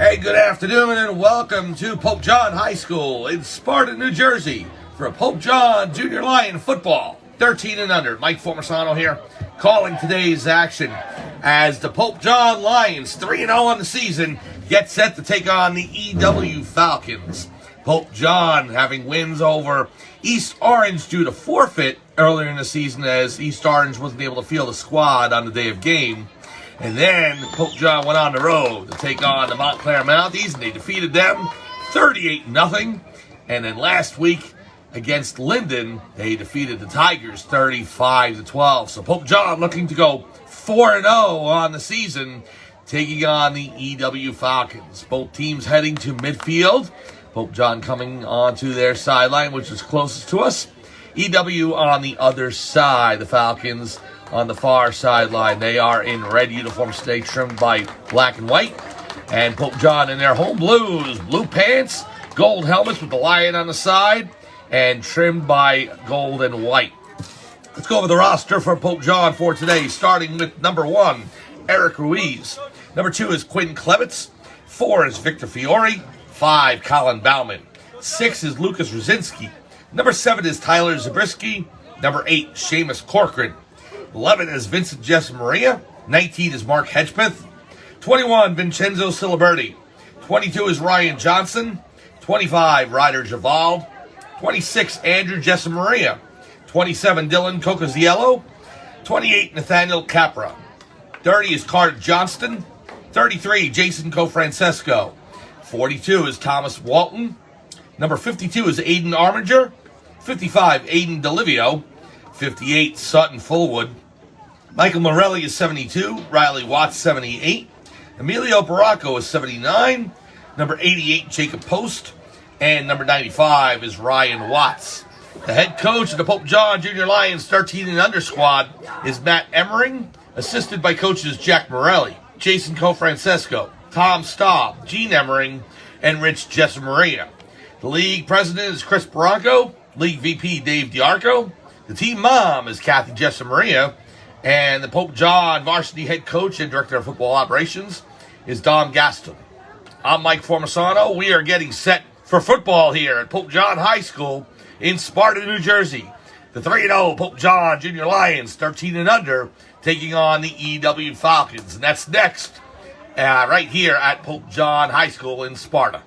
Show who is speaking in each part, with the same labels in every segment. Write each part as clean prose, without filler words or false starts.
Speaker 1: Hey, good afternoon and welcome to Pope John High School in Sparta, New Jersey for Pope John Junior Lion football, 13 and under. Mike Formisano here, calling today's action as the Pope John Lions, 3-0 on the season, get set to take on the EW Falcons. Pope John having wins over East Orange due to forfeit earlier in the season as East Orange wasn't able to field a squad on the day of game. And then Pope John went on the road to take on the Montclair Mounties, and they defeated them 38-0. And then last week against Linden, they defeated the Tigers 35-12. So Pope John looking to go 4-0 on the season, taking on the EW Falcons. Both teams heading to midfield. Pope John coming onto their sideline, which is closest to us. EW on the other side. The Falcons on the far sideline. They are in red uniforms today, trimmed by black and white. And Pope John in their home blues, blue pants, gold helmets with the lion on the side, and trimmed by gold and white. Let's go over the roster for Pope John for today, starting with number 1, Eric Ruiz. Number 2 is Quinn Clements. 4 is Victor Fiore. 5, Colin Bauman. 6 is Lucas Rosinski. Number 7 is Tyler Zabriskie. Number 8, Seamus Corcoran. 11 is Vincent Jessamaria. 19 is Mark Hedgepeth. 21, Vincenzo Siliberti. 22 is Ryan Johnson. 25, Ryder Javald. 26, Andrew Jessamaria. 27, Dylan Cocoziello. 28, Nathaniel Capra. 30 is Carter Johnston. 33, Jason Cofrancesco. 42 is Thomas Walton. Number 52 is Aiden Arminger. 55, Aiden DeLivio. 58, Sutton Fullwood. Michael Morelli is 72. Riley Watts, 78. Emilio Baracco is 79. Number 88, Jacob Post. And number 95 is Ryan Watts. The head coach of the Pope John Junior Lions 13 and under squad is Matt Emmering, assisted by coaches Jack Morelli, Jason Cofrancesco, Tom Staub, Gene Emmering, and Rich Jessamaria. The league president is Chris Baracco. League VP Dave DiArco. The team mom is Kathy Jessamaria. And the Pope John varsity head coach and director of football operations is Don Gaston. I'm Mike Formisano. We are getting set for football here at Pope John High School in Sparta, New Jersey. The 3-0 Pope John Junior Lions, 13 and under, taking on the EW Falcons. And that's next, right here at Pope John High School in Sparta.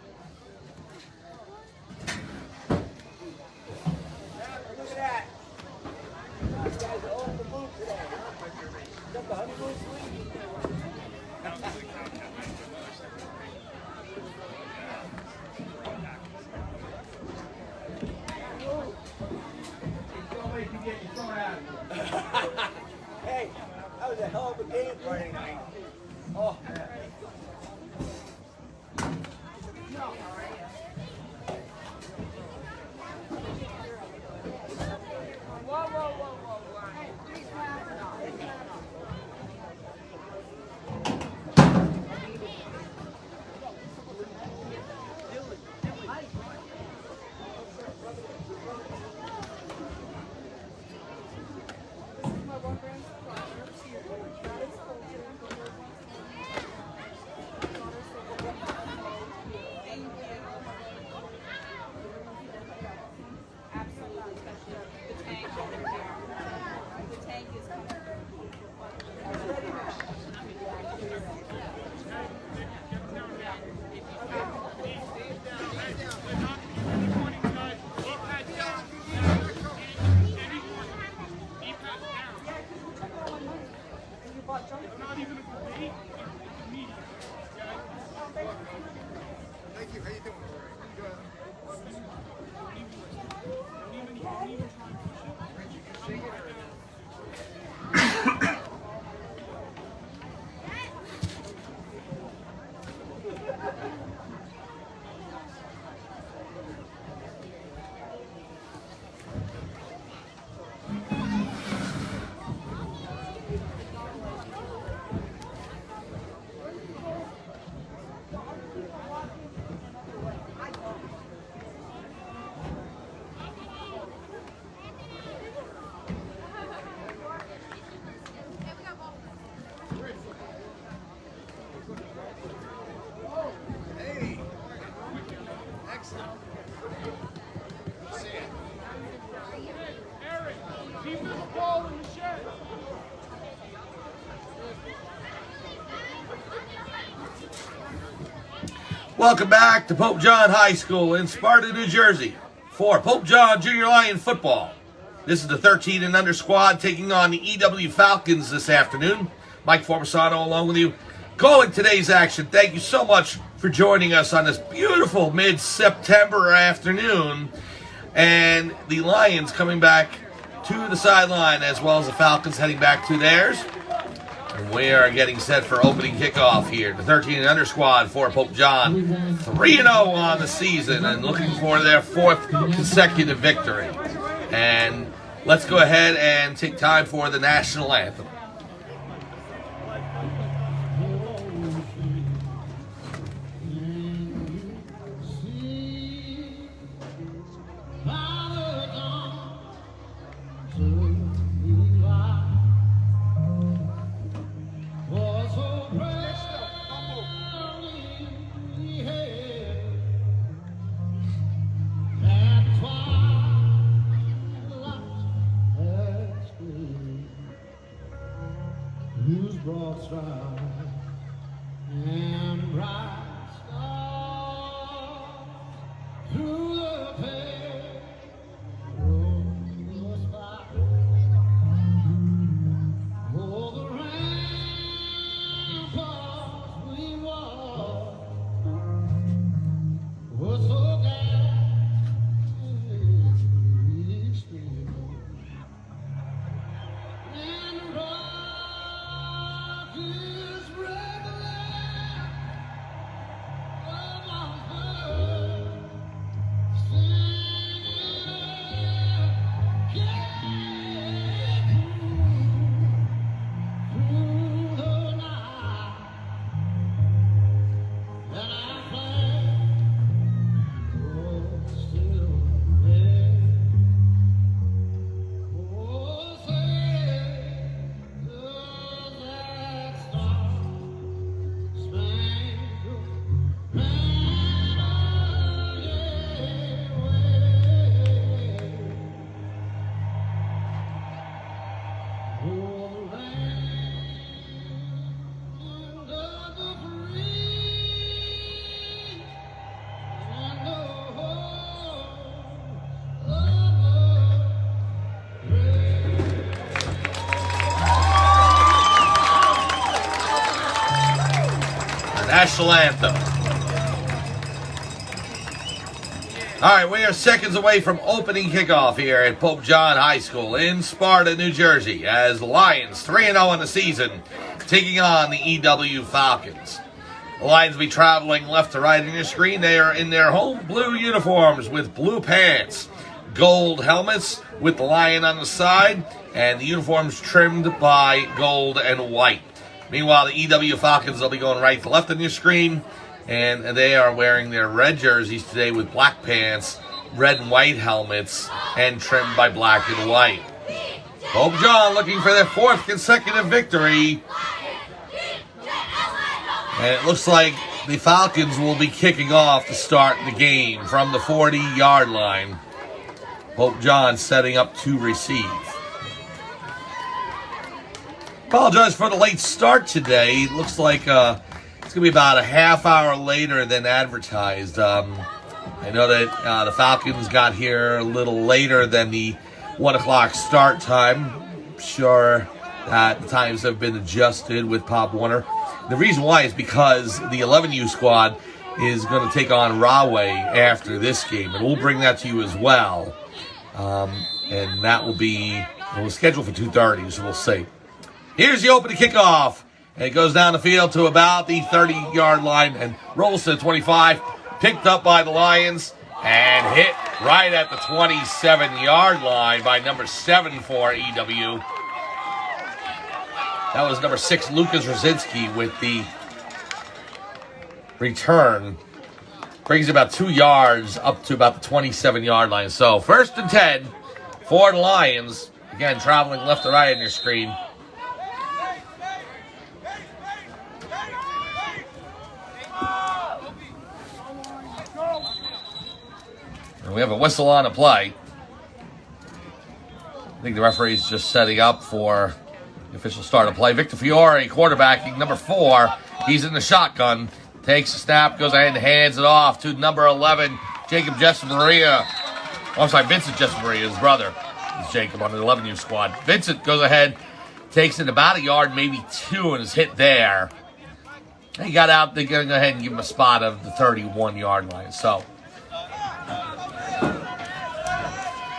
Speaker 2: Hey, that was a hell of a game Friday night. Oh. No.
Speaker 1: Welcome back to Pope John High School in Sparta, New Jersey for Pope John Junior Lion football. This is the 13 and under squad taking on the EW Falcons this afternoon. Mike Formasano along with you, calling today's action. Thank you so much for joining us on this beautiful mid-September afternoon. And the Lions coming back to the sideline as well as the Falcons heading back to theirs. And we are getting set for opening kickoff here. The 13 and under squad for Pope John, 3-0 on the season and looking for their 4th consecutive victory. And let's go ahead and take time for the national anthem.
Speaker 3: Broad stripe and bright stars through the pale sky. Oh, the ramparts we walked were so gladly still, and the rock is regular of our heart, singing through the night, and I'm glad still there. Oh, say does that star-spangled banner yet wave? Oh, the land of the free and the home of the
Speaker 1: The national anthem. All right, we are seconds away from opening kickoff here at Pope John High School in Sparta, New Jersey, as the Lions, 3-0 on the season, taking on the EW Falcons. The Lions will be traveling left to right on your screen. They are in their home blue uniforms with blue pants, gold helmets with the lion on the side, and the uniforms trimmed by gold and white. Meanwhile, the EW Falcons will be going right to left on your screen, and they are wearing their red jerseys today with black pants, red and white helmets, and trimmed by black and white. Pope John looking for their 4th consecutive victory. And it looks like the Falcons will be kicking off to start the game from the 40-yard line. Pope John setting up to receive. Apologize for the late start today. It looks like it's going to be about a half hour later than advertised. I know that the Falcons got here a little later than the 1 o'clock start time. I'm sure that the times have been adjusted with Pop Warner. The reason why is because the 11U squad is going to take on Rahway after this game, and we'll bring that to you as well. And that will be scheduled for 2:30, so we'll see. Here's the opening kickoff. And it goes down the field to about the 30-yard line and rolls to the 25. Picked up by the Lions and hit right at the 27-yard line by number 7 for EW. That was number 6, Lucas Rosinski, with the return. Brings about 2 yards up to about the 27-yard line. So 1st and 10 for the Lions. Again, traveling left to right on your screen. And we have a whistle on the play. I think the referee's just setting up for the official start of play. Victor Fiore, quarterbacking, number 4. He's in the shotgun. Takes the snap, goes ahead and hands it off to number 11, Jacob Jessamaria. Oh, I'm sorry, Vincent Jessamaria, his brother is Jacob on the 11U squad. Vincent goes ahead, takes it about a yard, maybe 2, and is hit there. He got out, they're going to go ahead and give him a spot of the 31-yard line. So,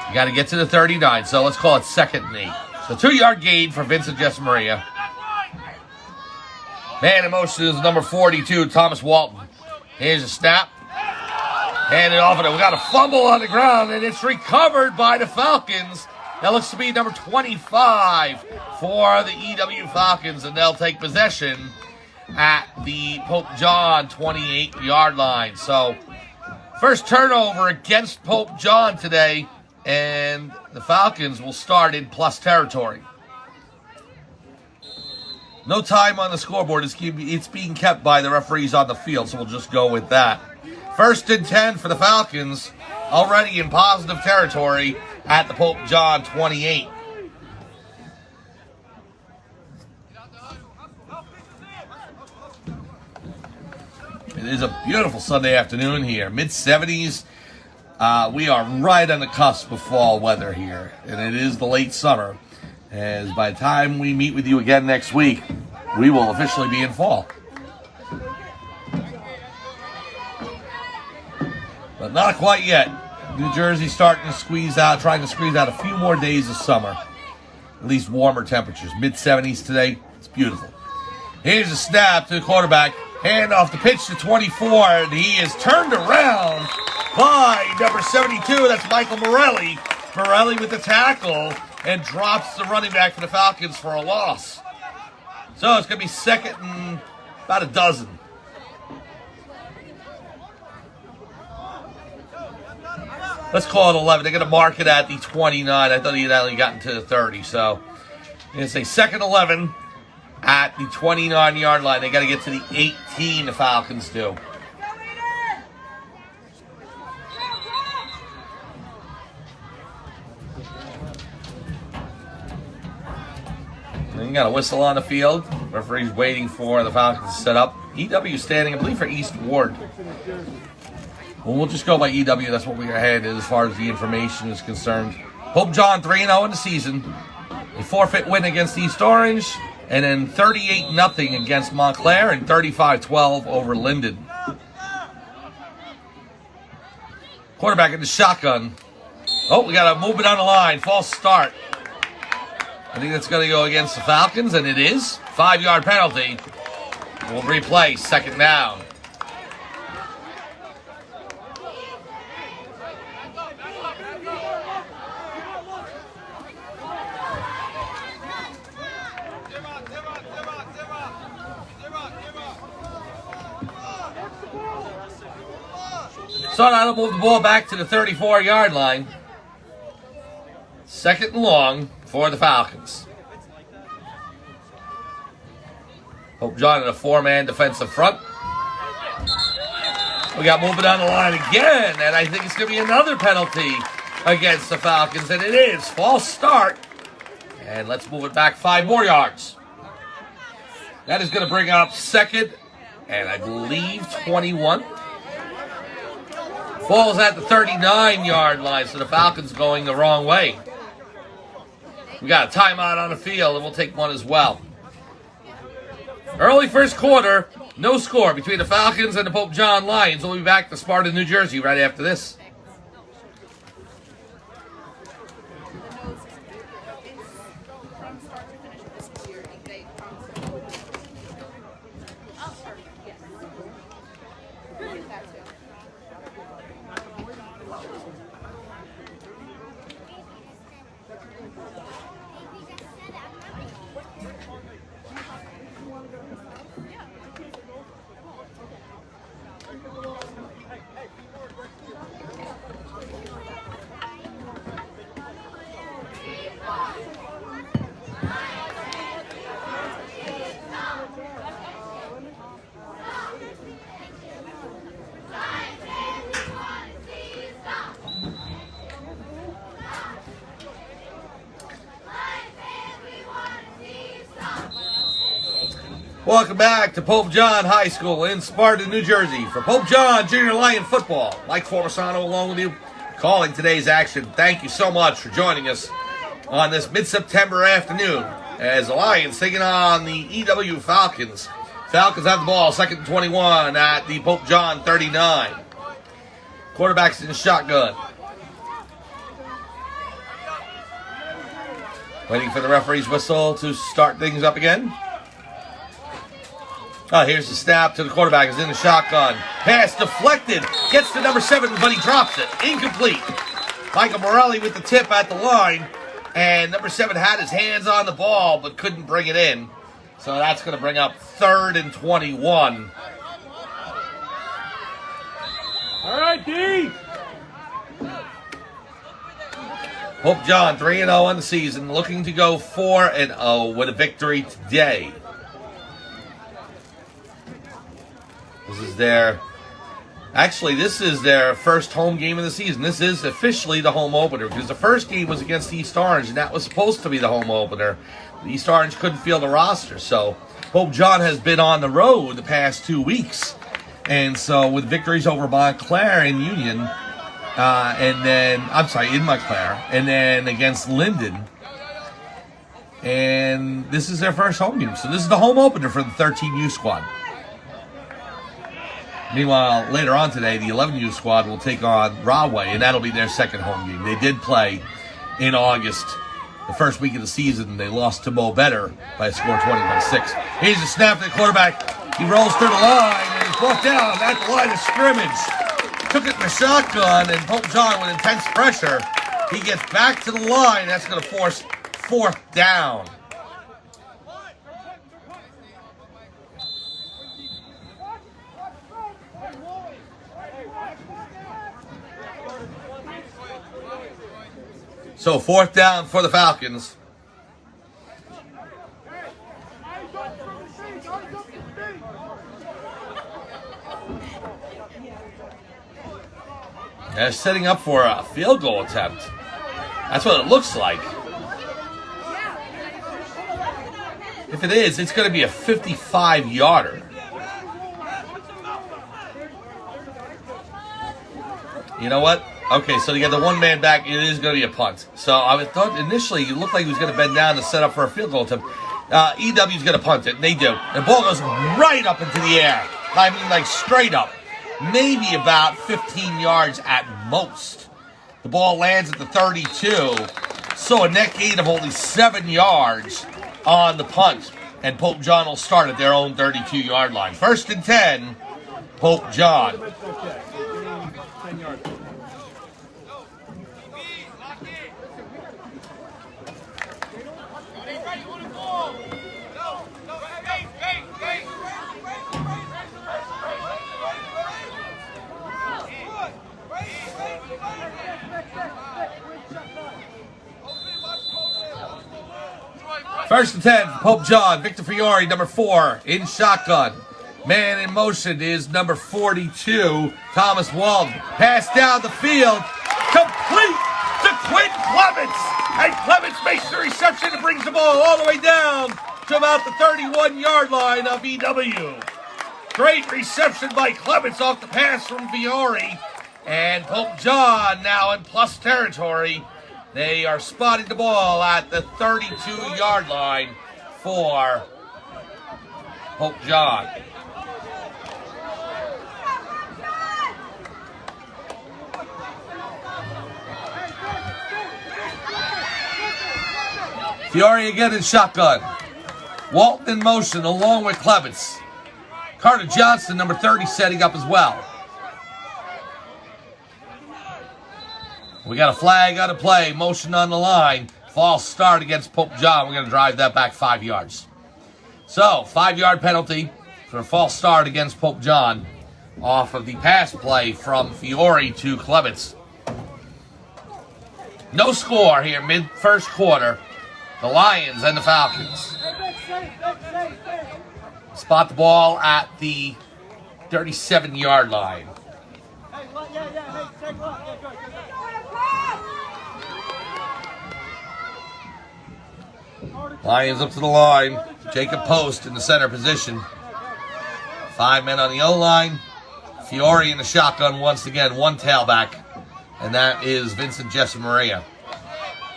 Speaker 1: you got to get to the 39, so let's call it 2nd and 8. So 2-yard gain for Vincent Jessamaria. Man in motion is number 42, Thomas Walton. Here's a snap. Hand it off, and we got a fumble on the ground, and it's recovered by the Falcons. That looks to be number 25 for the EW Falcons, and they'll take possession at the Pope John 28-yard line. So, first turnover against Pope John today, and the Falcons will start in plus territory. No time on the scoreboard. It's being kept by the referees on the field, so we'll just go with that. 1st and 10 for the Falcons, already in positive territory at the Pope John 28. It is a beautiful Sunday afternoon here. Mid-70s. We are right on the cusp of fall weather here, and it is the late summer. As by the time we meet with you again next week, we will officially be in fall. But not quite yet. New Jersey trying to squeeze out a few more days of summer. At least warmer temperatures. Mid-70s today. It's beautiful. Here's a snap to the quarterback. Hand off the pitch to 24. And he is turned around by number 72. That's Michael Morelli. Morelli with the tackle and drops the running back for the Falcons for a loss. So it's going to be 2nd and about a dozen. Let's call it 11. They're going to mark it at the 29. I thought he had only gotten to the 30. So it's a 2nd 11 at the 29-yard line. They got to get to the 18, the Falcons do. And you got a whistle on the field. Referee's waiting for the Falcons to set up. EW standing, I believe, for East Ward. Well, we'll just go by EW. That's what we're ahead as far as the information is concerned. Pope John 3-0 in the season. A forfeit win against East Orange. And then 38-0 against Montclair and 35-12 over Linden. Quarterback in the shotgun. Oh, we got a movement on the line. False start. I think that's going to go against the Falcons, and it is. 5-yard penalty. We'll replay. 2nd down. So now to move the ball back to the 34-yard line. 2nd and long for the Falcons. Pope John in a 4-man defensive front. We got moving on the line again, and I think it's going to be another penalty against the Falcons, and it is. False start. And let's move it back 5 more yards. That is going to bring up 2nd and I believe 21. Falls at the 39-yard line, so the Falcons going the wrong way. We got a timeout on the field, and we'll take one as well. Early first quarter, no score between the Falcons and the Pope John Lions. We'll be back to Sparta, New Jersey right after this. Welcome back to Pope John High School in Sparta, New Jersey. For Pope John Junior Lion Football, Mike Formasano along with you, calling today's action. Thank you so much for joining us on this mid-September afternoon as the Lions taking on the EW Falcons. Falcons have the ball, 2nd and 21 at the Pope John 39. Quarterback's in shotgun. Waiting for the referee's whistle to start things up again. Oh, here's the snap to the quarterback. Is in the shotgun. Pass deflected. Gets to number 7, but he drops it. Incomplete. Michael Morelli with the tip at the line. And number 7 had his hands on the ball, but couldn't bring it in. So that's going to bring up 3rd and 21.
Speaker 2: All right, D.
Speaker 1: Pope John 3-0 on the season, looking to go 4-0 with a victory today. This is their first home game of the season. This is officially the home opener because the first game was against East Orange, and that was supposed to be the home opener. The East Orange couldn't field the roster, so Pope John has been on the road the past 2 weeks. And so with victories over Montclair and Union, in Montclair, and then against Linden. And this is their first home game. So this is the home opener for the 13U squad. Meanwhile, later on today, the 11U squad will take on Rahway, and that'll be their second home game. They did play in August, the first week of the season. They lost to Mo Better by a score of 20-6. Here's the snap to the quarterback. He rolls through the line, and he's brought down at the line of scrimmage. Took it in the shotgun, and Pope John with intense pressure. He gets back to the line. That's going to force 4th down. So 4th down for the Falcons. They're setting up for a field goal attempt. That's what it looks like. If it is, it's going to be a 55-yarder. You know what? Okay, so you got the one man back. It is going to be a punt. So I thought initially it looked like he was going to bend down to set up for a field goal attempt. EW's going to punt it, and they do. The ball goes right up into the air. I mean, like straight up. Maybe about 15 yards at most. The ball lands at the 32. So a net gain of only 7 yards on the punt. And Pope John will start at their own 32-yard line. 1st and 10, Pope John.
Speaker 2: 10 yards.
Speaker 1: First and 10, Pope John. Victor Fiore, number 4, in shotgun. Man in motion is number 42, Thomas Walden. Pass down the field. Complete to Quinn Clements. And Clements makes the reception and brings the ball all the way down to about the 31-yard line of EW. Great reception by Clements off the pass from Fiore. And Pope John now in plus territory. They are spotting the ball at the 32-yard line for Pope John. Fiore again in shotgun. Walton in motion along with Clements. Carter Johnson, number 30, setting up as well. We got a flag on the play, motion on the line. False start against Pope John. We're going to drive that back 5 yards. So, 5-yard penalty for a false start against Pope John off of the pass play from Fiore to Clements. No score here, mid-first quarter. The Lions and the Falcons spot the ball at the 37-yard line. Lions up to the line. Jacob Post in the center position. 5 men on the O-line. Fiore in the shotgun once again, one tailback, and that is Vincent Jessamaria.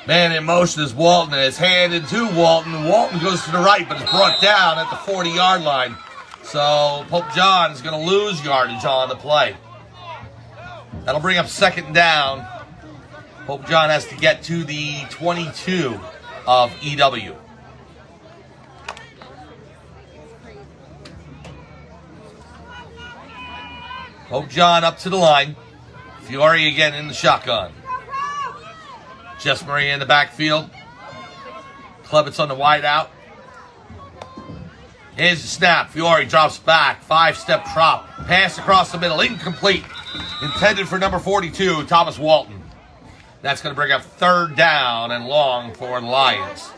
Speaker 1: Man in motion is Walton, and it's handed to Walton. Walton goes to the right, but is brought down at the 40-yard line. So Pope John is going to lose yardage on the play. That'll bring up second down. Pope John has to get to the 22 of EW. Pope John up to the line. Fiore again in the shotgun. Jessamaria in the backfield. Klebitz on the wide out. Here's the snap. Fiore drops back. 5-step drop. Pass across the middle. Incomplete. Intended for number 42, Thomas Walton. That's going to bring up third down and long for the Lions.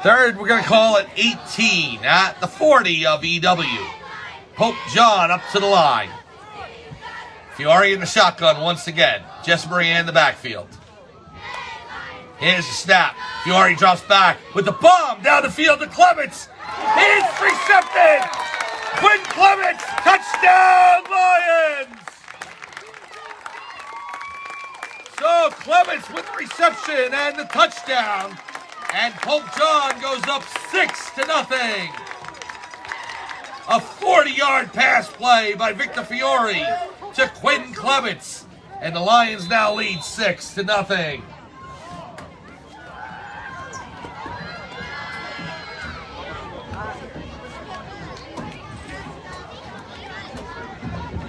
Speaker 1: Third, we're going to call it 18 at the 40 of EW. Pope John up to the line. Fiore in the shotgun once again. Jessamaria in the backfield. Here's the snap. Fiore drops back with the bomb down the field to Klebitz. It's recepted. Quinn Klebitz, touchdown Lions. So Klebitz with the reception and the touchdown. And Pope John goes up 6-0. A 40-yard pass play by Victor Fiore to Quinn Klebitz. And the Lions now lead 6-0.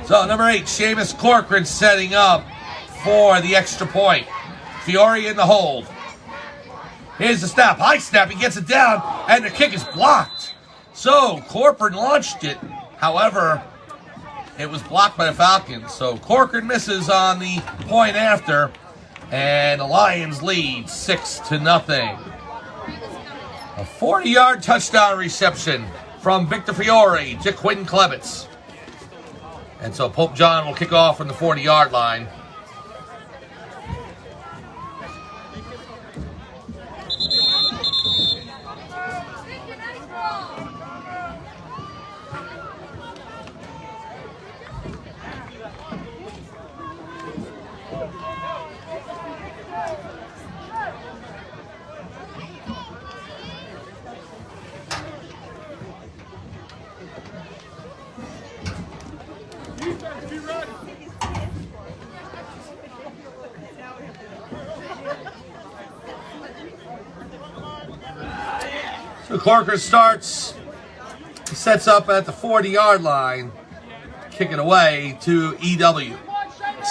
Speaker 1: So number 8, Seamus Corcoran setting up for the extra point. Fiore in the hold. Here's the snap. High snap. He gets it down, and the kick is blocked. So Corcoran launched it. However, it was blocked by the Falcons. So Corcoran misses on the point after, and the Lions lead 6-0. A 40-yard touchdown reception from Victor Fiore to Quinn Klebitz. And so Pope John will kick off from the 40-yard line. So Corcoran starts, he sets up at the 40-yard line, kick it away to EW.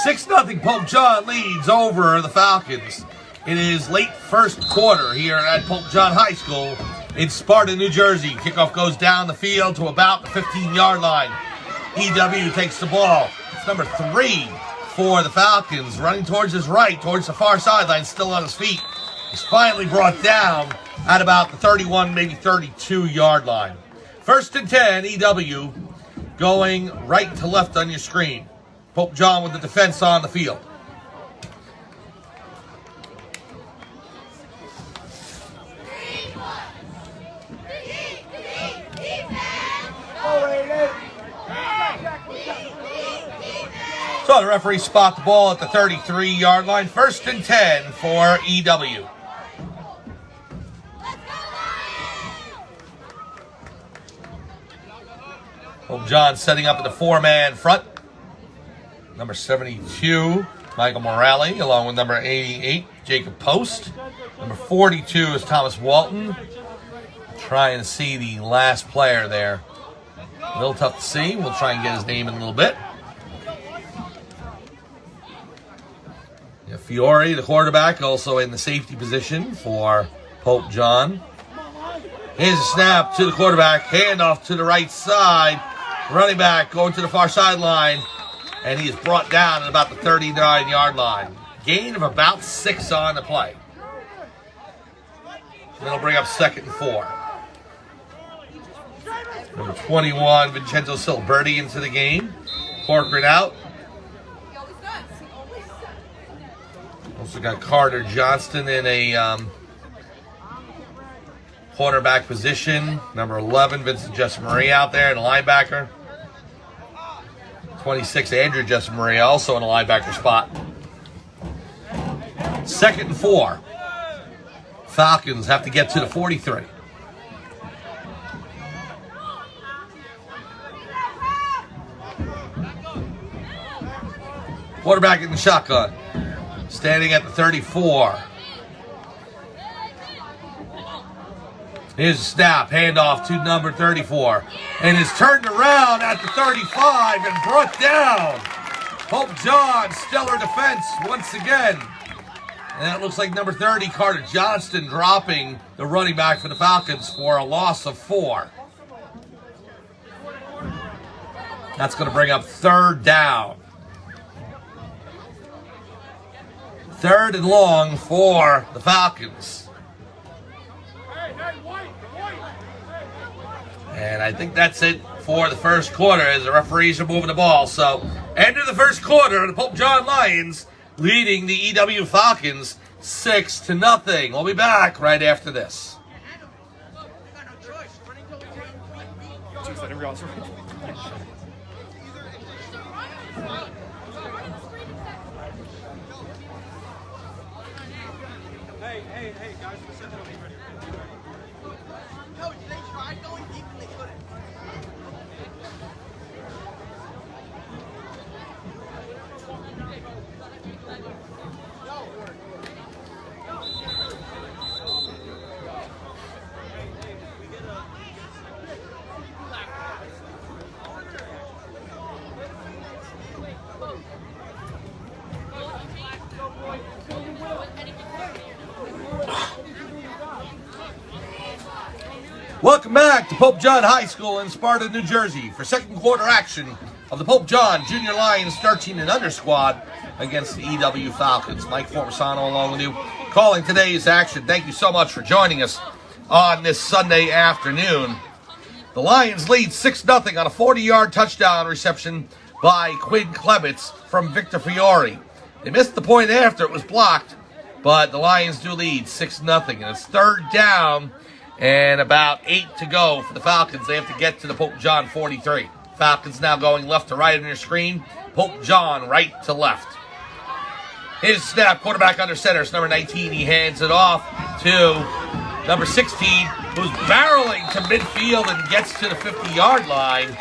Speaker 1: 6-0 Pope John leads over the Falcons. It is late first quarter here at Pope John High School in Sparta, New Jersey. Kickoff goes down the field to about the 15-yard line. EW takes the ball. It's number 3 for the Falcons, running towards his right, towards the far sideline, still on his feet. He's finally brought down at about the 31, maybe 32-yard line. 1st and 10, EW going right to left on your screen. Pope John with the defense on the field. So the referee spot the ball at the 33-yard line. 1st and 10 for EW. Pope John setting up in the 4-man front. Number 72, Michael Morale, along with number 88, Jacob Post. Number 42 is Thomas Walton. Trying to see the last player there. A little tough to see. We'll try and get his name in a little bit. Yeah, Fiore, the quarterback, also in the safety position for Pope John. Here's a snap to the quarterback. Handoff to the right side. Running back going to the far sideline. And he is brought down at about the 39-yard line. Gain of about 6 on the play. That'll bring up 2nd and 4. Number 21, Vincenzo Silberti into the game. Corcoran out. Also got Carter Johnston in a cornerback position. Number 11, Vincent Jessamari out there in a linebacker. 26, Andrew Jessamari also in a linebacker spot. 2nd and 4. Falcons have to get to the 43. Quarterback in the shotgun. Standing at the 34. Here's a snap, handoff to number 34. And is turned around at the 35 and brought down. Pope John, stellar defense once again. And that looks like number 30, Carter Johnston, dropping the running back for the Falcons for a loss of 4. That's going to bring up 3rd down. 3rd and long for the Falcons. And I think that's it for the first quarter as the referees are moving the ball. So, end of the first quarter, the Pope John Lions leading the EW Falcons 6-0. We'll be back right after this.
Speaker 2: Hey, guys, we're setting up. Ready?
Speaker 4: Coach, they tried going deep and they couldn't.
Speaker 1: Welcome back to Pope John High School in Sparta, New Jersey for second quarter action of the Pope John Junior Lions 13 and under squad against the EW Falcons. Mike Formasano along with you calling today's action. Thank you so much for joining us on this Sunday afternoon. The Lions lead 6-0 on a 40-yard touchdown reception by Quinn Klebitz from Victor Fiore. They missed the point after it was blocked, but the Lions do lead 6-0, and it's 3rd down and about 8 to go for the Falcons. They have to get to the Pope John 43. Falcons now going left to right on your screen. Pope John right to left. Here's snap, quarterback under center. It's number 19. He hands it off to number 16, who's barreling to midfield and gets to the 50-yard line,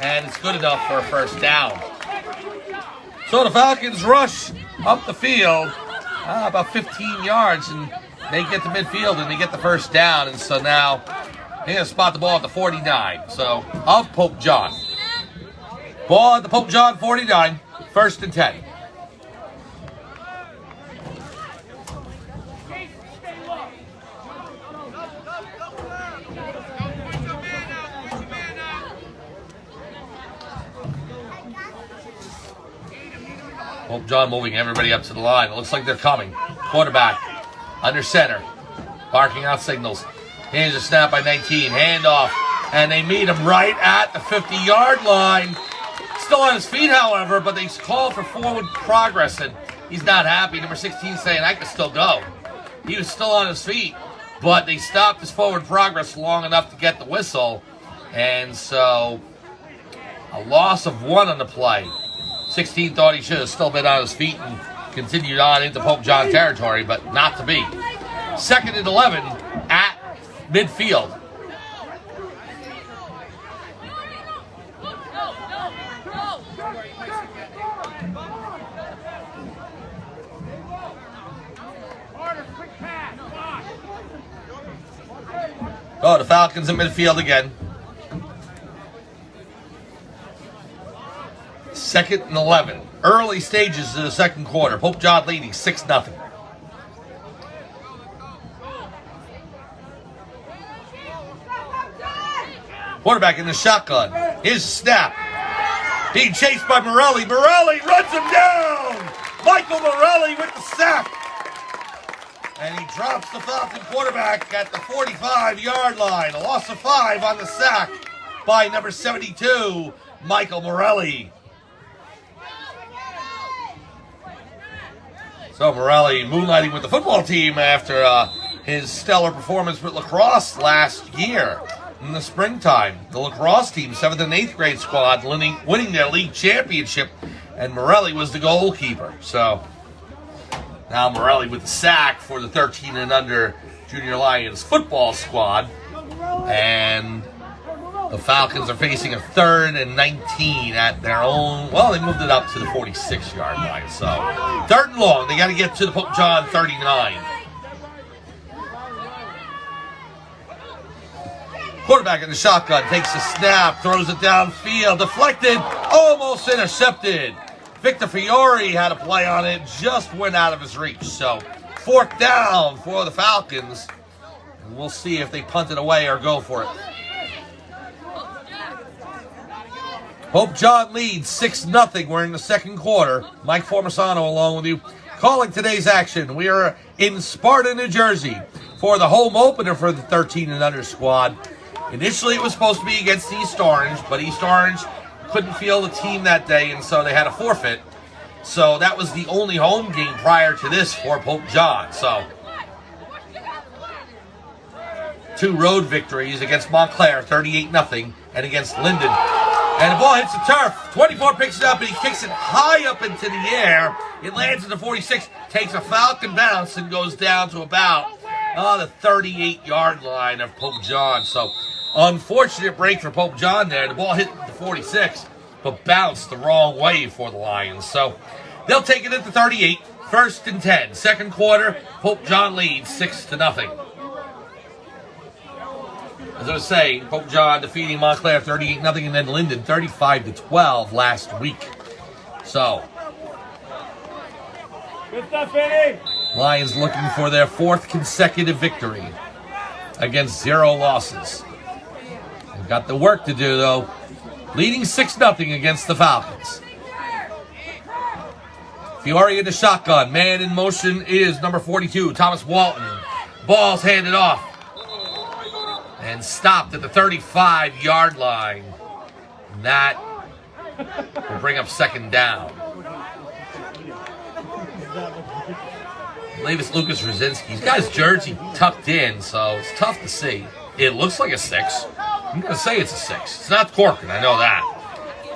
Speaker 1: and it's good enough for a first down. So the Falcons rush up the field about 15 yards, and they get to midfield and they get the first down, and so now they're going to spot the ball at the 49. So, of Pope John. Ball at the Pope John 49, 1st and 10. Pope John moving everybody up to the line. It looks like they're coming. Quarterback under center, barking out signals. Here's a snap by 19, handoff, and they meet him right at the 50-yard line. Still on his feet, however, but they call for forward progress, and he's not happy. Number 16 saying, I can still go. He was still on his feet, but they stopped his forward progress long enough to get the whistle, and so a loss of 1 on the play. 16 thought he should have still been on his feet and continued on into Pope John territory, but not to be. 2nd and 11 at midfield. Oh, the Falcons in midfield again. 2nd and 11. Early stages of the second quarter. Pope John leading 6-0. Quarterback in the shotgun. His snap. Being chased by Morelli. Morelli runs him down. Michael Morelli with the sack. And he drops the Falcon quarterback at the 45-yard line. A loss of 5 on the sack by number 72, Michael Morelli. So So Morelli moonlighting with the football team after his stellar performance with lacrosse last year in the springtime. The lacrosse team, 7th and 8th grade squad, winning their league championship, and Morelli was the goalkeeper. So now Morelli with the sack for the 13 and under Junior Lions football squad. And the Falcons are facing a 3rd and 19 at their own. Well, they moved it up to the 46-yard line. So 3rd and long. They got to get to the Pope John 39. Quarterback in the shotgun takes a snap, throws it downfield, deflected, almost intercepted. Victor Fiore had a play on it, just went out of his reach. So 4th down for the Falcons. And we'll see if they punt it away or go for it. Pope John leads 6-0. We're in the second quarter. Mike Formasano along with you. Calling today's action. We are in Sparta, New Jersey for the home opener for the 13 and under squad. Initially, it was supposed to be against East Orange, but East Orange couldn't field the team that day, and so they had a forfeit. So that was the only home game prior to this for Pope John. So 2 road victories against Montclair, 38-0, and against Linden. And the ball hits the turf. 24 picks it up, and he kicks it high up into the air. It lands at the 46, takes a Falcon bounce, and goes down to about the 38-yard line of Pope John. So unfortunate break for Pope John there. The ball hit the 46, but bounced the wrong way for the Lions. So they'll take it at the 38, 1st and 10. Second quarter, Pope John leads 6-0. As I was saying, Pope John defeating Montclair 38-0 and then Linden 35-12 last week. So
Speaker 2: Good stuff, Benny.
Speaker 1: Lions looking for their 4th consecutive victory against 0 losses. They've got the work to do, though. Leading 6-0 against the Falcons. Fiore in the shotgun. Man in motion is number 42, Thomas Walton. Ball's handed off and stopped at the 35-yard line. And that will bring up 2nd down. I believe it's Lucas Rosinski. He's got his jersey tucked in, so it's tough to see. It looks like a 6. I'm going to say it's a 6. It's not Corcoran, I know that.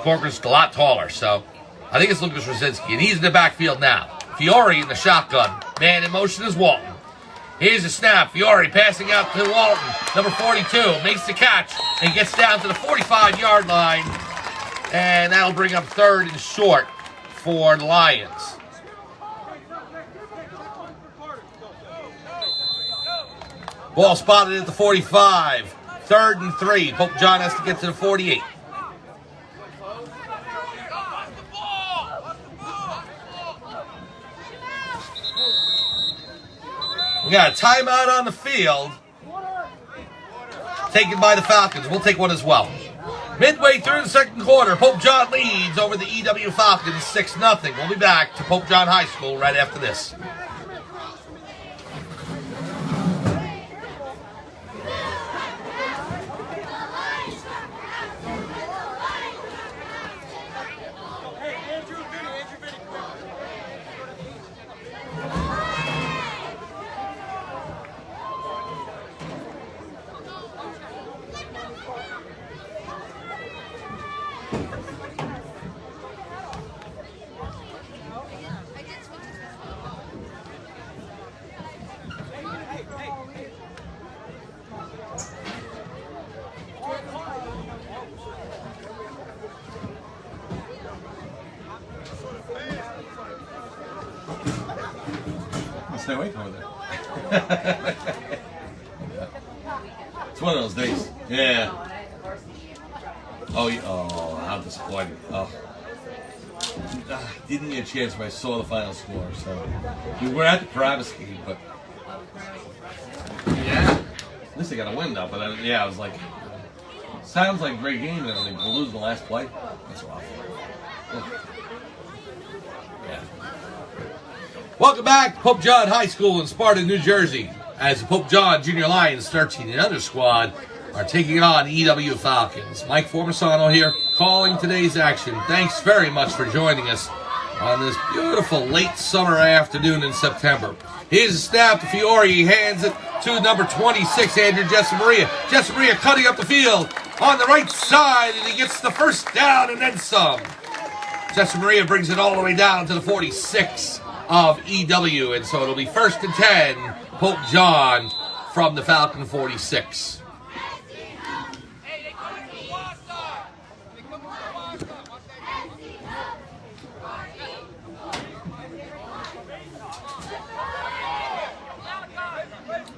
Speaker 1: Corcoran's a lot taller, so I think it's Lucas Rosinski. And he's in the backfield now. Fiore in the shotgun. Man in motion is Walton. Here's a snap. Fiore passing out to Walton. Number 42 makes the catch and gets down to the 45-yard line. And that'll bring up 3rd and short for the Lions. Ball spotted at the 45. 3rd and 3. Pope John has to get to the 48. We got a timeout on the field taken by the Falcons. We'll take one as well. Midway through the second quarter, Pope John leads over the EW Falcons 6-0. We'll be back to Pope John High School right after this. Stay away from it. It's one of those days. Yeah. Oh, how disappointing. Oh. Didn't get a chance when I saw the final score. So we were at the Paramus game, but yeah, at least they got a win now. But I was like, sounds like a great game, and they lose the last play. That's rough. Yeah. Welcome back to Pope John High School in Sparta, New Jersey, as the Pope John Junior Lions 13 and under squad are taking on EW Falcons. Mike Formasano here, calling today's action. Thanks very much for joining us on this beautiful late summer afternoon in September. Here's a snap to Fiore. He hands it to number 26, Andrew Jessamaria. Jessamaria cutting up the field on the right side, and he gets the first down and then some. Jessamaria brings it all the way down to the 46 of EW, and so it'll be 1st and 10, Pope John from the Falcon 46.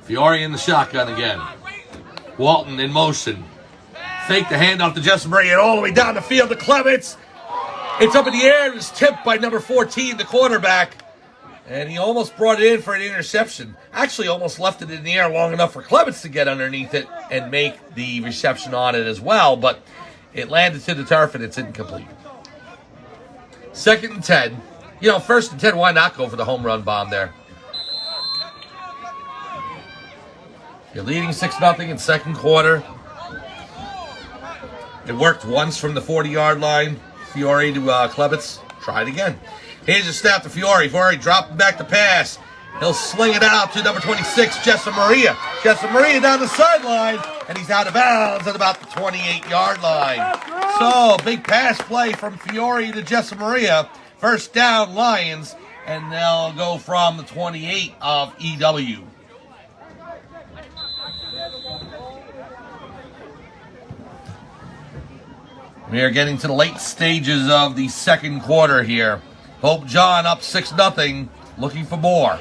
Speaker 1: Fiore in the shotgun again. Walton in motion. Fake the handoff to Jessamaria and all the way down the field to Clements. It's up in the air. It was tipped by number 14, the quarterback. And he almost brought it in for an interception. Actually, almost left it in the air long enough for Clements to get underneath it and make the reception on it as well. But it landed to the turf and it's incomplete. 2nd and 10. 1st and 10, why not go for the home run bomb there? You're leading 6-0 in second quarter. It worked once from the 40-yard line. Fiore to Clements. Try it again. Here's a snap to Fiore. Fiore dropping back the pass. He'll sling it out to number 26, Jessamaria. Jessamaria down the sideline, and he's out of bounds at about the 28-yard line. So, big pass play from Fiore to Jessamaria. 1st down, Lions, and they'll go from the 28 of EW. We are getting to the late stages of the second quarter here. Pope John up 6-0, looking for more.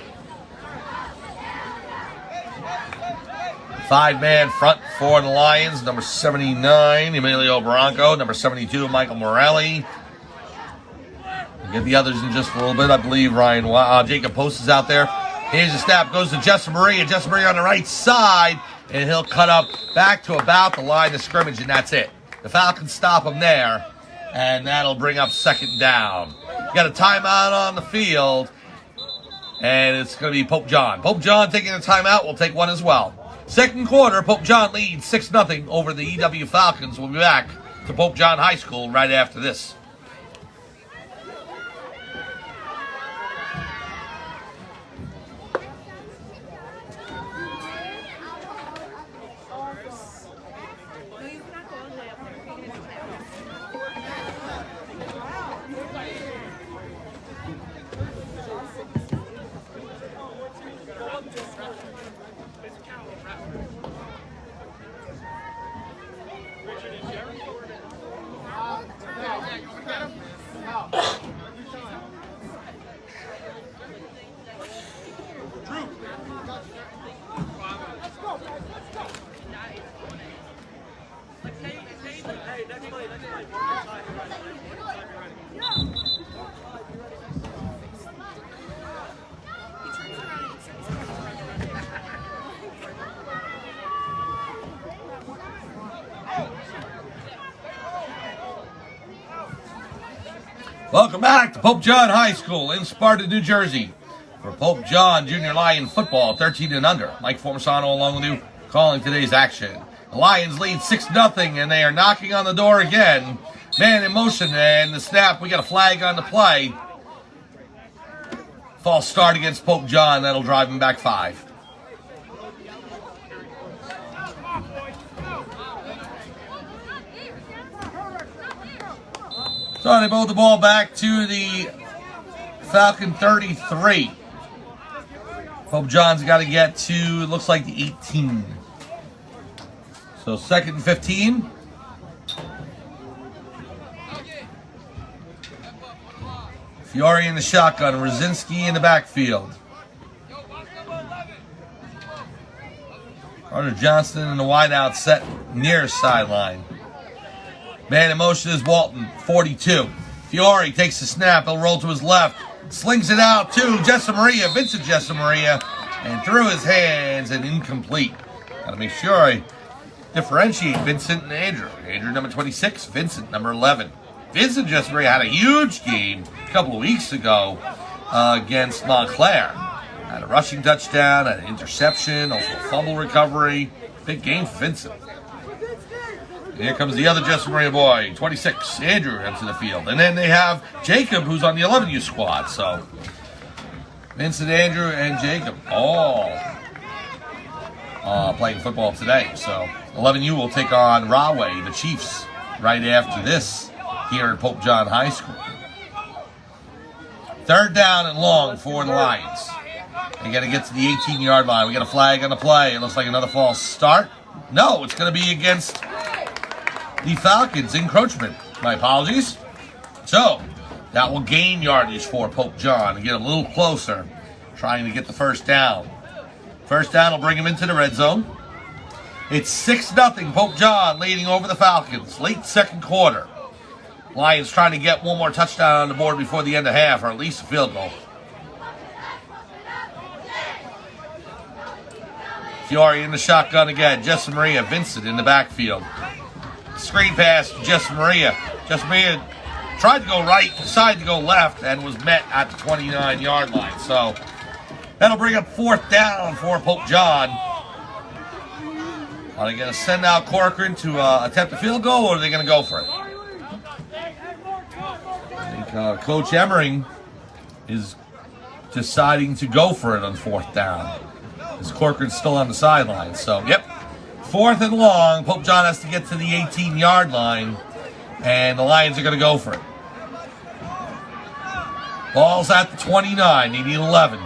Speaker 1: 5-man front for the Lions. Number 79, Emilio Bronco. Number 72, Michael Morelli. We'll get the others in just a little bit. I believe Jacob Post is out there. Here's the snap. Goes to Jessamaria. Jessamaria on the right side. And he'll cut up back to about the line of scrimmage, and that's it. The Falcons stop him there, and that'll bring up 2nd down. You got a timeout on the field, and it's going to be Pope John. Pope John taking a timeout. We'll take one as well. Second quarter, Pope John leads 6-0 over the EW Falcons. We'll be back to Pope John High School right after this. Welcome back to Pope John High School in Sparta, New Jersey. For Pope John Junior Lion football, 13 and under. Mike Formasano along with you, calling today's action. The Lions lead 6-0, and they are knocking on the door again. Man in motion, and the snap. We got a flag on the play. False start against Pope John. That'll drive him back 5. So they both the ball back to the Falcon 33. Pope John's got to get to, it looks like the 18. So 2nd and 15. Fiore in the shotgun. Rosinski in the backfield. Carter Johnston in the wideout set near sideline. Man in motion is Walton, 42. Fiore takes the snap. He'll roll to his left. Slings it out to Jessamaria, Vincent Jessamaria, and through his hands and incomplete. Got to make sure I differentiate Vincent and Andrew. Andrew, number 26. Vincent, number 11. Vincent Jessamaria had a huge game a couple of weeks ago against Montclair. Had a rushing touchdown, had an interception, also a fumble recovery. Big game for Vincent. Here comes the other Jesse Maria boy, 26, Andrew, into the field. And then they have Jacob, who's on the 11U squad. So, Vincent, Andrew, and Jacob all playing football today. So, 11U will take on Rahway, the Chiefs, right after this here at Pope John High School. 3rd down and long for the Lions. They got to get to the 18-yard line. We got a flag on the play. It looks like another false start. No, it's going to be against the Falcons. Encroachment. My apologies. So, that will gain yardage for Pope John and get him a little closer, trying to get the 1st down. 1st down will bring him into the red zone. It's 6-0, Pope John leading over the Falcons. Late 2nd quarter. Lions trying to get one more touchdown on the board before the end of half, or at least a field goal. Fiore in the shotgun again. Jesse Maria, Vincent in the backfield. Screen pass to Jesse Maria. Jesse Maria tried to go right, decided to go left, and was met at the 29-yard line. So that'll bring up 4th down for Pope John. Are they going to send out Corcoran to attempt a field goal, or are they going to go for it? I think Coach Emmering is deciding to go for it on 4th down. As Corcoran's still on the sideline. So, yep. 4th and long. Pope John has to get to the 18-yard line. And the Lions are going to go for it. Ball's at the 29. They need 11.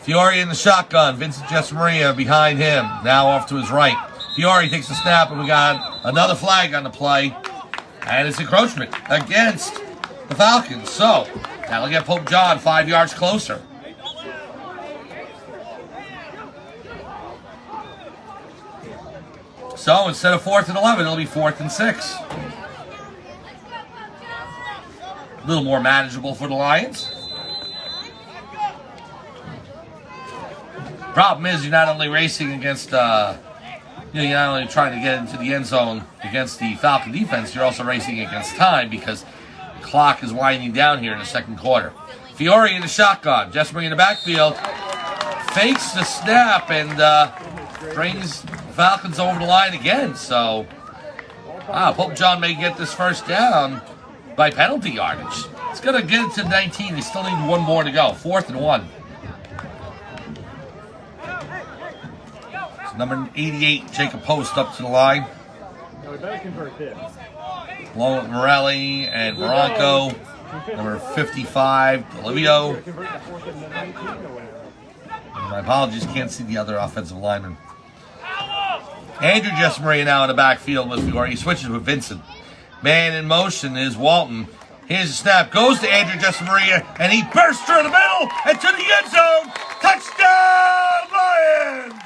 Speaker 1: Fiore in the shotgun. Vincent Jessamaria behind him. Now off to his right. Fiore takes the snap, and we got another flag on the play. And it's encroachment against the Falcons. So, that'll get Pope John 5 yards closer. So instead of 4th and 11, it'll be 4th and 6. A little more manageable for the Lions. Problem is, you're not only racing against, you're not only trying to get into the end zone against the Falcon defense, you're also racing against time because the clock is winding down here in the 2nd quarter. Fiore in the shotgun. Jesper in the backfield. Fakes the snap and brings Falcons over the line again. So, Pope John may get this 1st down by penalty yardage. It's going to get it to 19. They still need one more to go. 4th and 1. So number 88, Jacob Post up to the line. Along with Morelli and Barranco. Number 55, Olivio. My apologies, can't see the other offensive lineman. Andrew Jessamaria now in the backfield with Fiore. He switches with Vincent. Man in motion is Walton. Here's the snap. Goes to Andrew Jessamaria, and he bursts through the middle and to the end zone. Touchdown, Lions!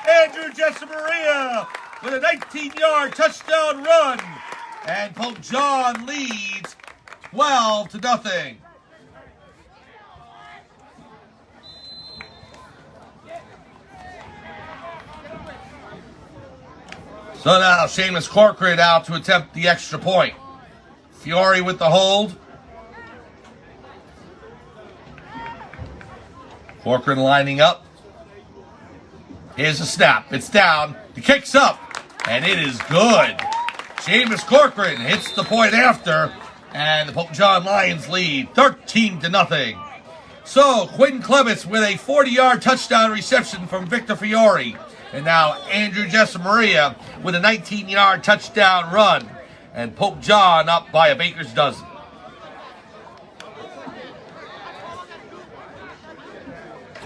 Speaker 1: Andrew Jessamaria with a 19-yard touchdown run. And Pope John leads 12-0. So now Seamus Corcoran out to attempt the extra point. Fiore with the hold. Corcoran lining up. Here's the snap. It's down. The kick's up. And it is good. Seamus Corcoran hits the point after. And the Pope John Lions lead 13-0. So Quentin Clements with a 40-yard touchdown reception from Victor Fiore. And now Andrew Jessamaria with a 19-yard touchdown run. And Pope John up by a baker's dozen.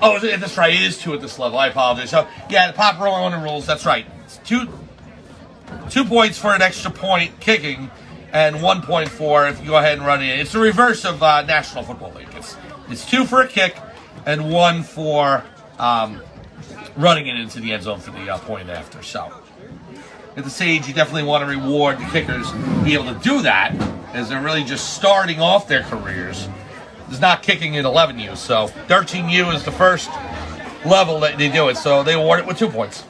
Speaker 1: Oh, that's right. It is 2 at this level. I apologize. So, yeah, the Pop Rolling rules. That's right. It's 2 points for an extra point kicking and 1 point for if you go ahead and run it in. It's the reverse of National Football League. It's 2 for a kick and 1 for running it into the end zone for the point after. So, at this age, you definitely want to reward the kickers to be able to do that, as they're really just starting off their careers. There's not kicking in 11U, so 13U is the first level that they do it, so they award it with 2 points.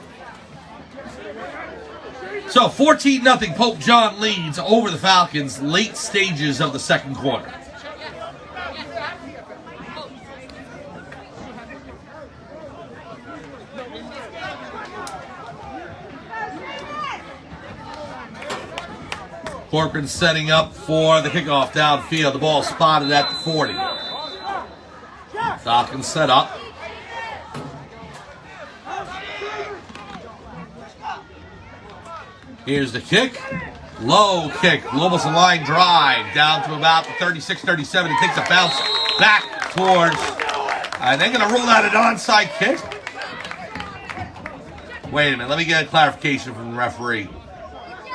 Speaker 1: So 14-0, Pope John leads over the Falcons, late stages of the 2nd quarter. Corcoran setting up for the kickoff downfield. The ball spotted at the 40. Falcons set up. Here's the kick. Low kick. Almost a line drive down to about the 36, 37. It takes a bounce back towards. They're going to rule out an onside kick. Wait a minute. Let me get a clarification from the referee.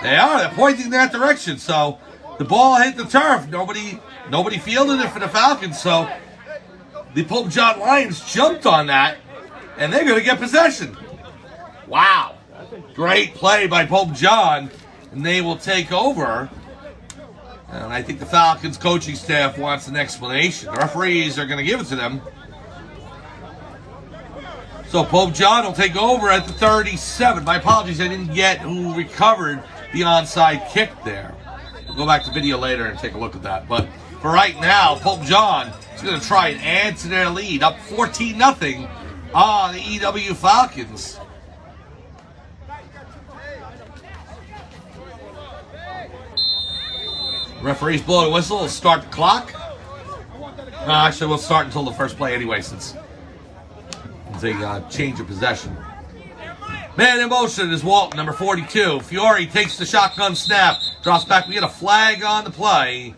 Speaker 1: They're pointing in that direction. So the ball hit the turf. Nobody fielded it for the Falcons. So the Pope John Lions jumped on that, and they're going to get possession. Wow. Great play by Pope John, and they will take over. And I think the Falcons coaching staff wants an explanation. The referees are going to give it to them. So Pope John will take over at the 37. My apologies, I didn't get who recovered the onside kick there. We'll go back to video later and take a look at that. But for right now, Pope John is going to try and add to their lead, up 14-0 on the EW Falcons. Referees blow the whistle. We'll start the clock. Actually, we'll start until the first play anyway, since they change of possession. Man in motion is Walton, number 42. Fiore takes the shotgun snap, drops back. We get a flag on the play,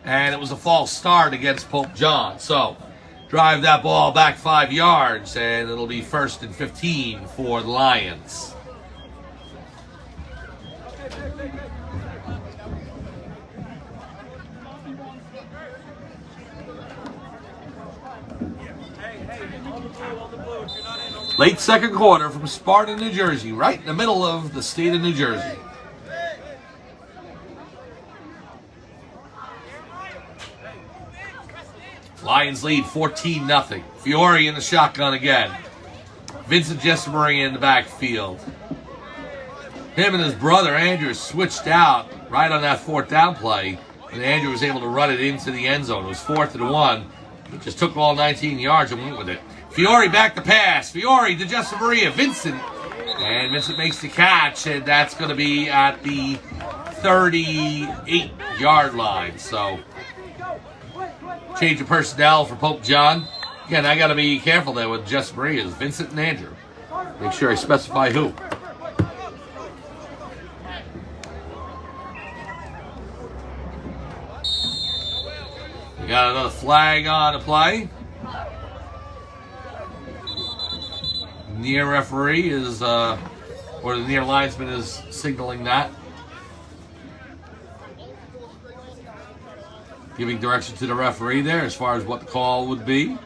Speaker 1: and it was a false start against Pope John. So, drive that ball back 5 yards, and it'll be 1st and 15 for the Lions. Late second quarter from Sparta, New Jersey, right in the middle of the state of New Jersey. Lions lead 14-0. Fiore in the shotgun again. Vincent Jessamari in the backfield. Him and his brother Andrew switched out right on that 4th down play, and Andrew was able to run it into the end zone. It was 4th and 1. He just took all 19 yards and went with it. Fiore back to pass. Fiore to Jessamari. Vincent. And Vincent makes the catch, and that's going to be at the 38-yard line. So, change of personnel for Pope John. Again, I got to be careful there with Jessamari. Is Vincent and Andrew. Make sure I specify who. We got another flag on the play. Near referee is, or the near linesman is signaling that. Giving direction to the referee there as far as what the call would be.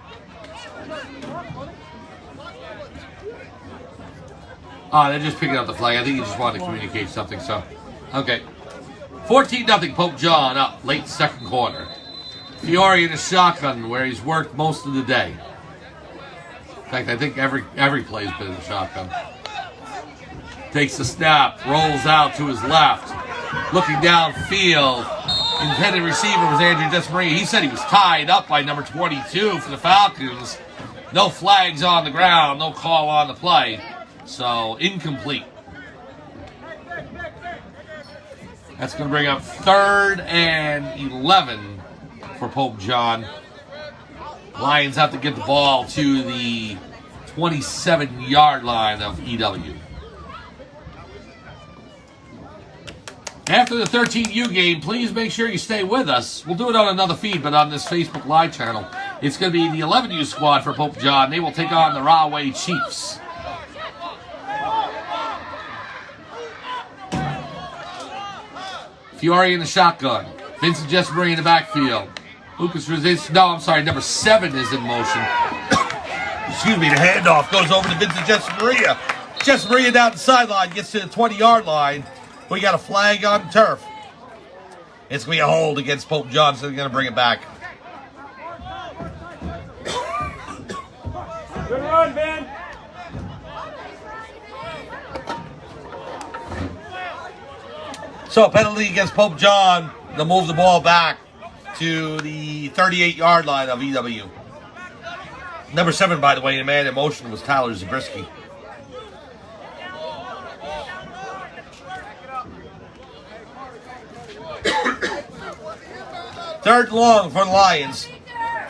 Speaker 1: They're just picking up the flag. I think he just wanted to communicate something, so. Okay. 14-0 Pope John up late second quarter. Fiore in a shotgun where he's worked most of the day. In fact, I think every play's been in the shotgun. Takes the snap, rolls out to his left, looking downfield. Intended receiver was Andrew Jessamari. He said he was tied up by number 22 for the Falcons. No flags on the ground, no call on the play. So, incomplete. That's going to bring up 3rd and 11 for Pope John. Lions have to get the ball to the 27-yard line of EW. After the 13U game, please make sure you stay with us. We'll do it on another feed, but on this Facebook Live channel. It's going to be the 11U squad for Pope John. They will take on the Rahway Chiefs. Fiore in the shotgun. Vincent Jessamari in the backfield. Lucas resists. No, I'm sorry. Number 7 is in motion. Excuse me. The handoff goes over to Vincent Jessamari. Jessamari down the sideline gets to the 20-yard line. We got a flag on turf. It's going to be a hold against Pope John, so they're going to bring it back.
Speaker 2: Good run, man.
Speaker 1: So a penalty against Pope John. They'll move the ball back to the 38-yard line of EW. Number 7, by the way, the man in motion was Tyler Zabriskie. Third and long for the Lions.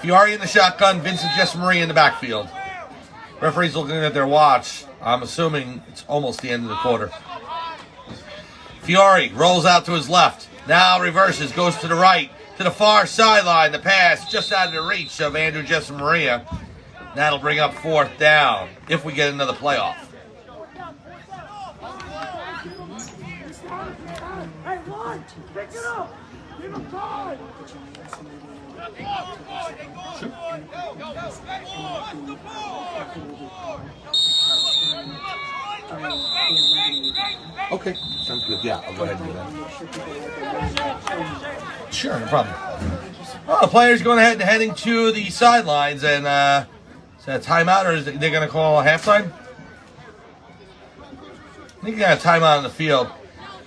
Speaker 1: Fiore in the shotgun, Vincent Jesamaria in the backfield. Referee's looking at their watch. I'm assuming it's almost the end of the quarter. Fiore rolls out to his left. Now reverses, goes to the right, to the far sideline. The pass just out of the reach of Andrew Jesamaria. That'll bring up fourth down if we get another playoff. Okay, sounds good. Yeah, I'll go ahead and do that. Sure, no problem. Well, the players going ahead and heading to the sidelines, and is that a timeout or is they going to call a halftime? I think you got a timeout on the field.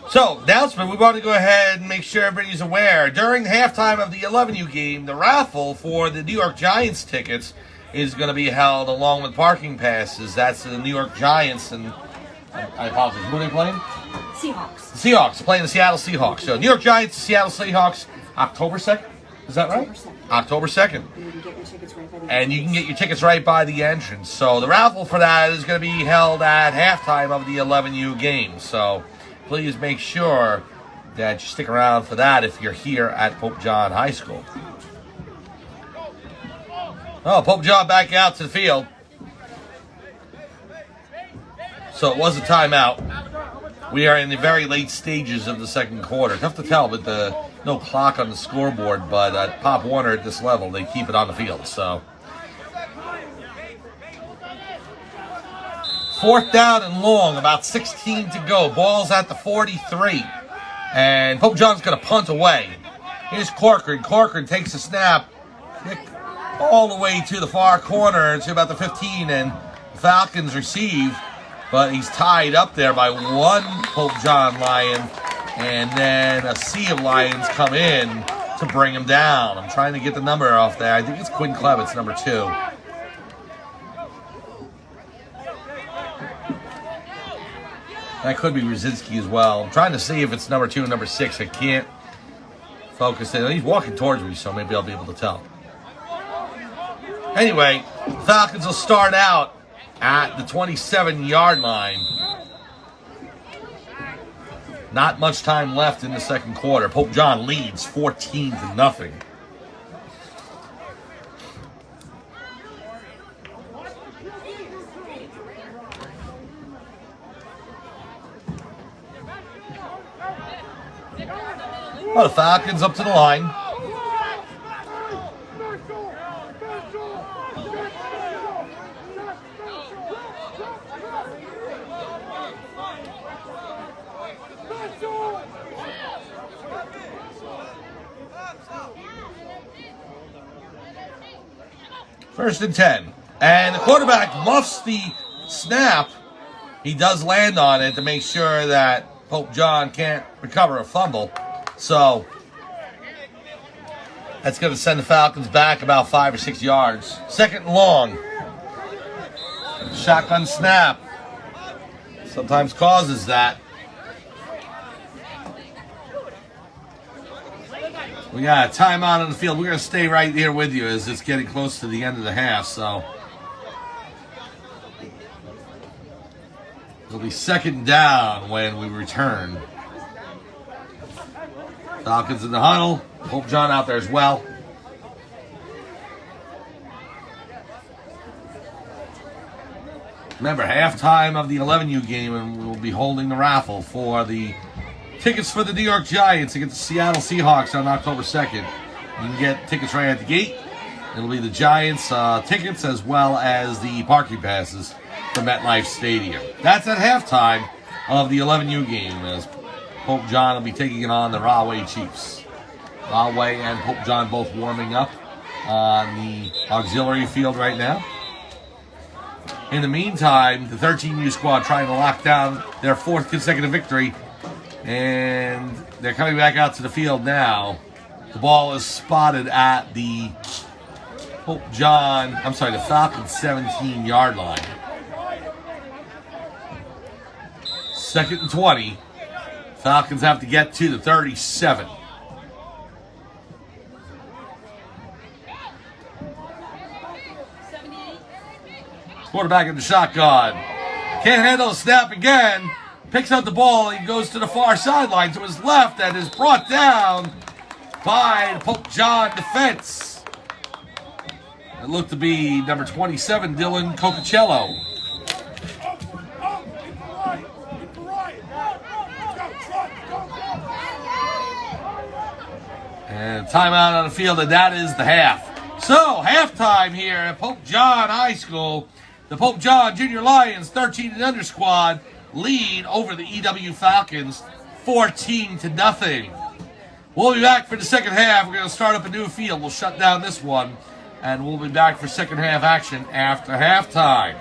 Speaker 1: So, announcement, we want to go ahead and make sure everybody's aware. During halftime of the 11U game, the raffle for the New York Giants tickets is going to be held along with parking passes. That's the New York Giants, and I apologize. Who are they playing?
Speaker 5: Seahawks.
Speaker 1: The Seahawks, playing the Seattle Seahawks. So, New York Giants, Seattle Seahawks, October 2nd. Is that right? October 2nd. And you can get your tickets right by the entrance. So, the raffle for that is going to be held at halftime of the 11U game. So, please make sure that you stick around for that if you're here at Pope John High School. Oh, Pope John back out to the field. So it was a timeout. We are in the very late stages of the second quarter. Tough to tell with the no clock on the scoreboard, but at Pop Warner at this level, they keep it on the field. So, fourth down and long, about 16 to go. Ball's at the 43. And Pope John's going to punt away. Here's Corcoran. Corcoran takes a snap. Kick all the way to the far corner to about the 15. And the Falcons receive. But he's tied up there by one Pope John Lion. And then a sea of Lions come in to bring him down. I'm trying to get the number off there. I think it's Quinn Klevitz, number 2. That could be Rosinski as well. I'm trying to see if it's number 2 and number 6. I can't focus it. He's walking towards me, so maybe I'll be able to tell. Anyway, Falcons will start out at the 27-yard line. Not much time left in the second quarter. Pope John leads 14-0. Well, the Falcons up to the line. First and 10. And the quarterback muffs the snap. He does land on it to make sure that Pope John can't recover a fumble. So that's going to send the Falcons back about 5 or 6 yards. Second and long. Shotgun snap. Sometimes causes that. We got a timeout on the field. We're going to stay right here with you as it's getting close to the end of the half. So it'll be second down when we return. Falcons in the huddle. Pope John out there as well. Remember, halftime of the 11U game, and we'll be holding the raffle for the tickets for the New York Giants against the Seattle Seahawks on October 2nd. You can get tickets right at the gate. It'll be the Giants tickets as well as the parking passes for MetLife Stadium. That's at halftime of the 11U game as Pope John will be taking on the Rahway Chiefs. Rahway and Pope John both warming up on the auxiliary field right now. In the meantime, the 13U squad trying to lock down their 4th consecutive victory. And they're coming back out to the field now. The ball is spotted at the the Falcons 17-yard line. Second and 20. Falcons have to get to the 37. Quarterback in the shotgun. Can't handle the snap again. Picks up the ball. He goes to the far sideline to his left and is brought down by the Pope John defense. It looked to be number 27, Dylan Cocacello. And timeout on the field, and that is the half. So, halftime here at Pope John High School. The Pope John Junior Lions 13 and under squad lead over the EW Falcons 14-0. We'll be back for the second half. We're going to start up a new field. We'll shut down this one, and we'll be back for second half action after halftime.